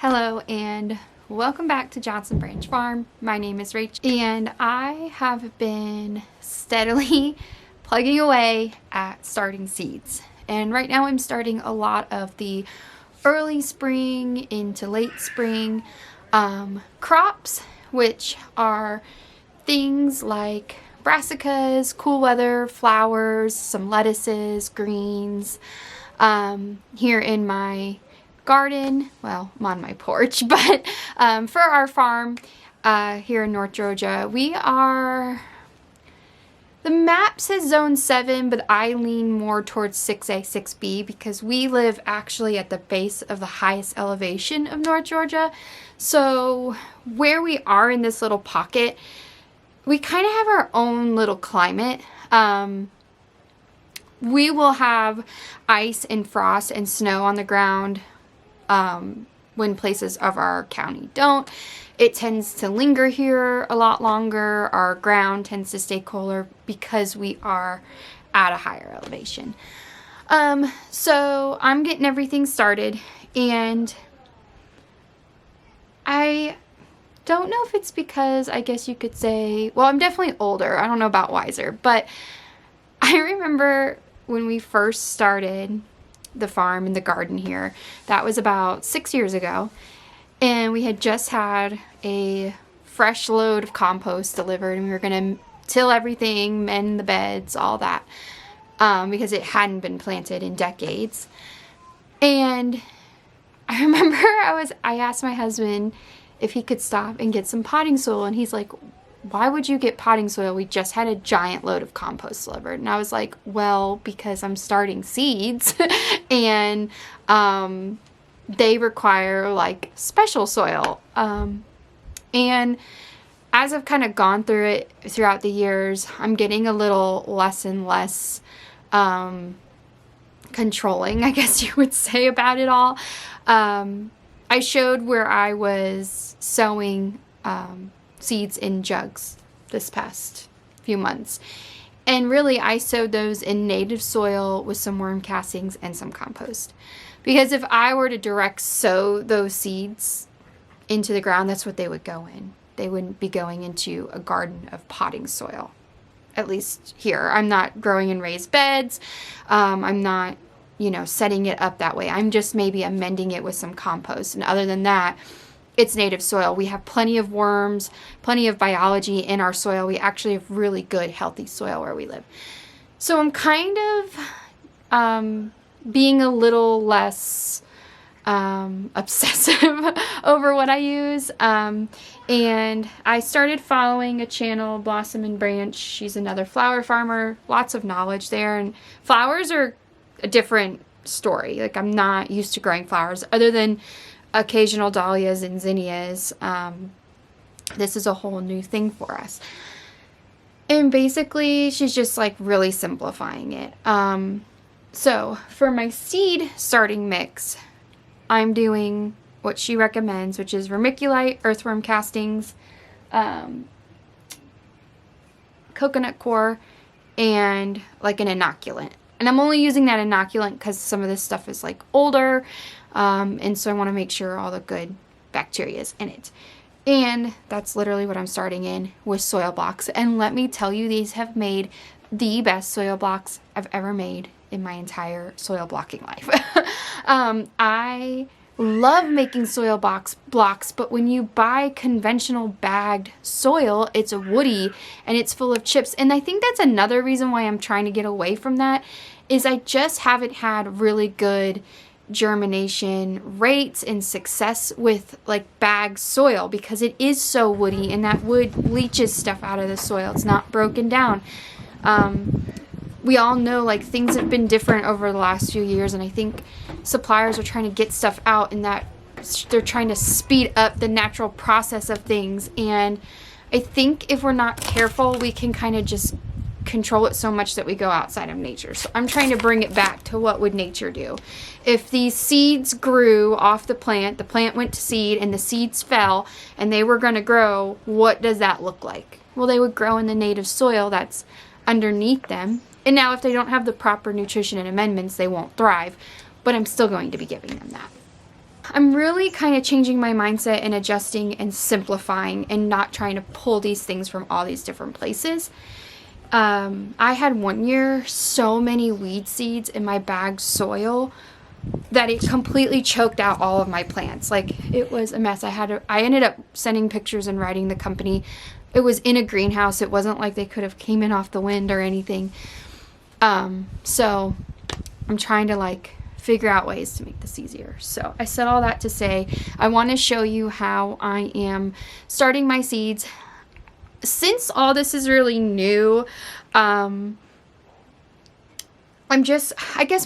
Hello and welcome back to Johnson Branch Farm. My name is Rachel and I have been steadily plugging away at starting seeds. And right now I'm starting a lot of the early spring into late spring crops, which are things like brassicas, cool weather, flowers, some lettuces, greens. Here in my garden, well, I'm on my porch, but for our farm here in North Georgia, the map says zone 7, but I lean more towards 6A, 6B because we live actually at the base of the highest elevation of North Georgia. So where we are in this little pocket, we kind of have our own little climate. We will have ice and frost and snow on the ground when places of our county don't. It tends to linger here a lot longer. Our ground tends to stay cooler because we are at a higher elevation. So I'm getting everything started, and I don't know if it's because, I guess you could say, well, I'm definitely older. I don't know about wiser, but I remember when we first started the farm and the garden here, that was about 6 years ago, and we had just had a fresh load of compost delivered, and we were going to till everything, mend the beds, all that, because it hadn't been planted in decades. And I remember I asked my husband if he could stop and get some potting soil, and he's like, why would you get potting soil? We just had a giant load of compost delivered. And I was like, well, because I'm starting seeds and they require like special soil. And as I've kind of gone through it throughout the years, I'm getting a little less and less controlling, I guess you would say, about it all. I showed where I was sowing seeds in jugs this past few months, and really I sowed those in native soil with some worm castings and some compost, because if I were to direct sow those seeds into the ground, that's what they would go in. They wouldn't be going into a garden of potting soil. At least here, I'm not growing in raised beds. I'm not, setting it up that way. I'm just maybe amending it with some compost, and other than that, it's native soil. We have plenty of worms, plenty of biology in our soil. We actually have really good, healthy soil where we live. So I'm kind of being a little less obsessive over what I use. And I started following a channel, Blossom and Branch. She's another flower farmer. Lots of knowledge there. And flowers are a different story. Like, I'm not used to growing flowers other than occasional dahlias and zinnias. This is a whole new thing for us. And basically, she's just like really simplifying it. So for my seed starting mix, I'm doing what she recommends, which is vermiculite, earthworm castings, coconut coir, and like an inoculant. And I'm only using that inoculant because some of this stuff is like older. And so I want to make sure all the good bacteria is in it. And that's literally what I'm starting in with soil blocks. And let me tell you, these have made the best soil blocks I've ever made in my entire soil blocking life. I love making soil blocks, but when you buy conventional bagged soil, it's woody and it's full of chips. And I think that's another reason why I'm trying to get away from that, is I just haven't had really good germination rates and success with like bagged soil, because it is so woody and that wood leaches stuff out of the soil. It's not broken down. We all know like things have been different over the last few years, and I think suppliers are trying to get stuff out, and that they're trying to speed up the natural process of things. And I think if we're not careful, we can kind of just control it so much that we go outside of nature. So I'm trying to bring it back to what would nature do. If these seeds grew off the plant went to seed, and the seeds fell and they were going to grow, what does that look like? Well, they would grow in the native soil that's underneath them. And now if they don't have the proper nutrition and amendments, they won't thrive, but I'm still going to be giving them that. I'm really kind of changing my mindset and adjusting and simplifying and not trying to pull these things from all these different places. I had one year so many weed seeds in my bagged soil that it completely choked out all of my plants. Like, it was a mess. I ended up sending pictures and writing the company. It was in a greenhouse. It wasn't like they could have came in off the wind or anything. So I'm trying to like figure out ways to make this easier. So I said all that to say I want to show you how I am starting my seeds. Since all this is really new, I guess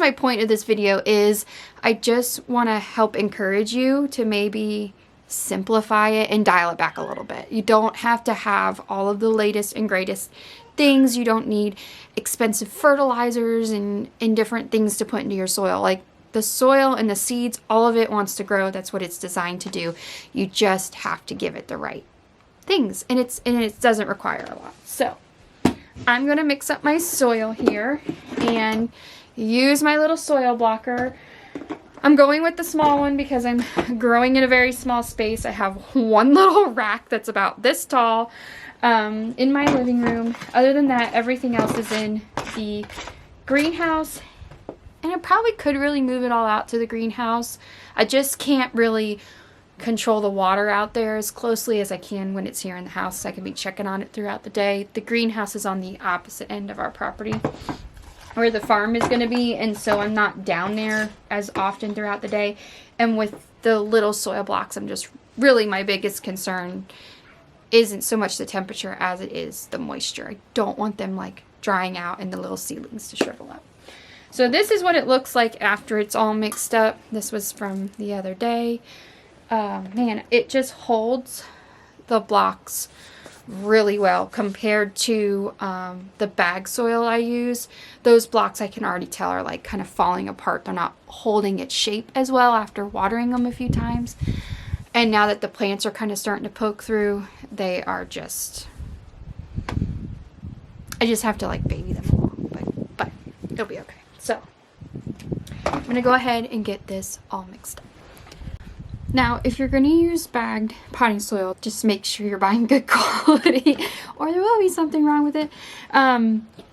my point of this video is I just want to help encourage you to maybe simplify it and dial it back a little bit. You don't have to have all of the latest and greatest things. You don't need expensive fertilizers and different things to put into your soil. Like, the soil and the seeds, all of it wants to grow. That's what it's designed to do. You just have to give it the right things, and it doesn't require a lot. So I'm going to mix up my soil here and use my little soil blocker. I'm going with the small one because I'm growing in a very small space. I have one little rack that's about this tall in my living room. Other than that, everything else is in the greenhouse. And I probably could really move it all out to the greenhouse. I just can't really control the water out there as closely as I can when it's here in the house. So I can be checking on it throughout the day. The greenhouse is on the opposite end of our property where the farm is going to be, and so I'm not down there as often throughout the day. And with the little soil blocks, I'm just really, my biggest concern isn't so much the temperature as it is the moisture. I don't want them like drying out and the little seedlings to shrivel up. So this is what it looks like after it's all mixed up. This was from the other day. Man, it just holds the blocks really well compared to the bag soil I use. Those blocks I can already tell are like kind of falling apart. They're not holding its shape as well after watering them a few times. And now that the plants are kind of starting to poke through, they are just, I just have to like baby them along, but it'll be okay. So I'm going to go ahead and get this all mixed up. Now, if you're going to use bagged potting soil, just make sure you're buying good quality or there will be something wrong with it.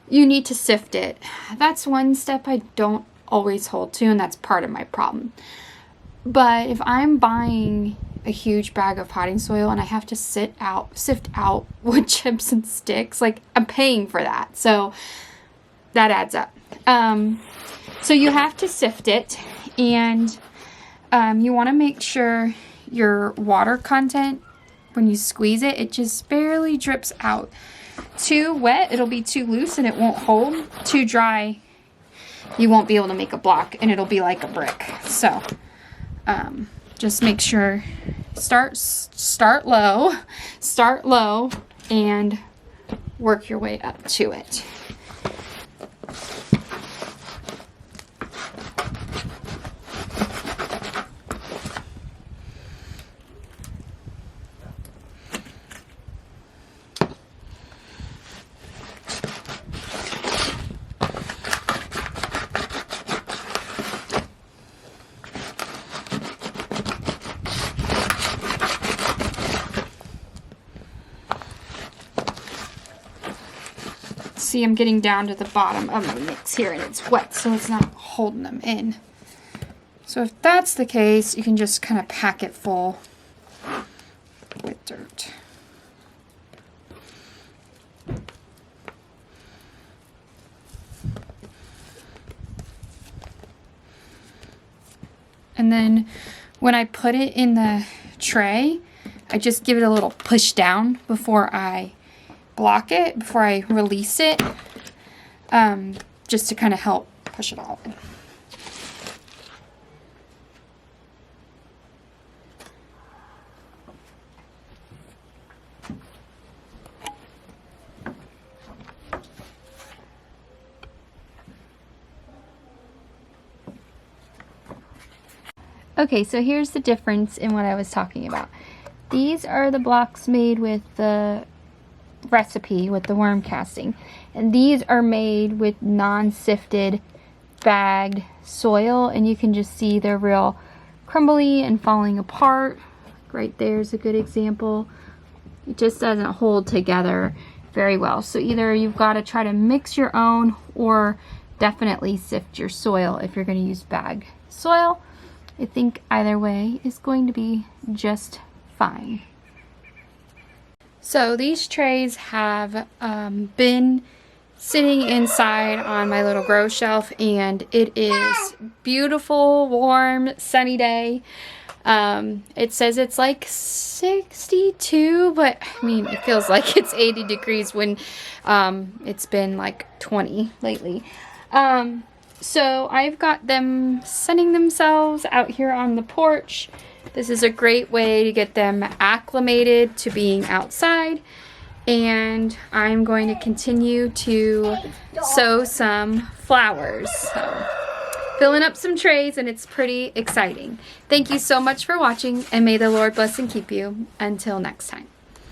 You need to sift it. That's one step I don't always hold to, and that's part of my problem. But if I'm buying a huge bag of potting soil and I have to sift out wood chips and sticks, like, I'm paying for that. So that adds up. So you have to sift it, and you want to make sure your water content, when you squeeze it, it just barely drips out. Too wet, it'll be too loose and it won't hold. Too dry, you won't be able to make a block and it'll be like a brick. So just make sure, start low and work your way up to it. See, I'm getting down to the bottom of my mix here and it's wet, so it's not holding them in. So if that's the case, you can just kind of pack it full with dirt. And then when I put it in the tray, I just give it a little push down before I block it, before I release it, just to kind of help push it all in. Okay, so here's the difference in what I was talking about. These are the blocks made with the recipe with the worm casting, and these are made with non-sifted bagged soil, and you can just see they're real crumbly and falling apart. Right there's a good example. It just doesn't hold together very well. So either you've got to try to mix your own or definitely sift your soil if you're going to use bag soil. I think either way is going to be just fine. So these trays have been sitting inside on my little grow shelf, and it is beautiful, warm, sunny day. It says it's like 62, but I mean, it feels like it's 80 degrees when it's been like 20 lately. So I've got them sunning themselves out here on the porch. This is a great way to get them acclimated to being outside. And I'm going to continue to sow some flowers. So, filling up some trays, and it's pretty exciting. Thank you so much for watching, and may the Lord bless and keep you. Until next time.